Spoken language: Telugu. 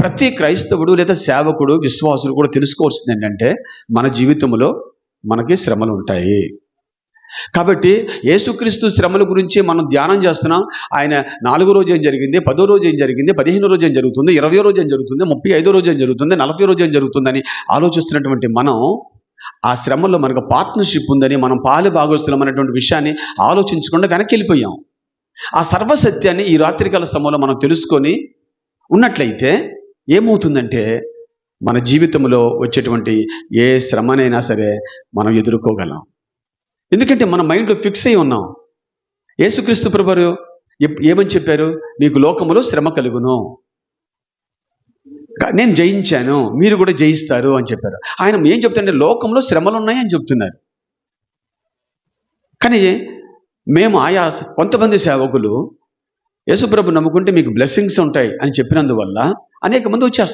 ప్రతి క్రైస్తవుడు లేదా సేవకుడు, విశ్వాసులు కూడా తెలుసుకోవాల్సింది ఏంటంటే మన జీవితంలో మనకి శ్రమలు ఉంటాయి. కాబట్టి యేసుక్రీస్తు శ్రమల గురించి మనం ధ్యానం చేస్తున్నాం. ఆయన 4వ రోజు ఏం జరిగింది, 10వ రోజు ఏం జరిగింది, 15వ రోజు ఏం జరుగుతుంది, 20వ రోజు ఏం జరుగుతుంది, 35వ రోజు ఏం జరుగుతుంది, 40వ రోజు ఏం జరుగుతుందని ఆలోచిస్తున్నటువంటి మనం ఆ శ్రమల్లో మనకు పార్ట్నర్షిప్ ఉందని, మనం పాలు భాగస్తులం అనేటువంటి విషయాన్ని ఆలోచించకుండా వెనక్కి వెళ్ళిపోయాం. ఆ సర్వసత్యాన్ని ఈ రాత్రికాల సమయంలో మనం తెలుసుకొని ఉన్నట్లయితే ఏమవుతుందంటే మన జీవితంలో వచ్చేటువంటి ఏ శ్రమనైనా సరే మనం ఎదుర్కోగలం. ఎందుకంటే మన మైండ్లో ఫిక్స్ అయి ఉన్నాం. యేసుక్రీస్తు ప్రభువారు ఏమని చెప్పారు? మీకు లోకములో శ్రమ కలుగును, నేను జయించాను, మీరు కూడా జయిస్తారు అని చెప్పారు. ఆయన ఏం చెప్తారంటే లోకంలో శ్రమలు ఉన్నాయని చెప్తున్నారు. కానీ మేము కొంతమంది సేవకులు యేసుప్రభు నమ్ముకుంటే మీకు బ్లెస్సింగ్స్ ఉంటాయి అని చెప్పినందువల్ల అనేక మంది వచ్చేస్తారు.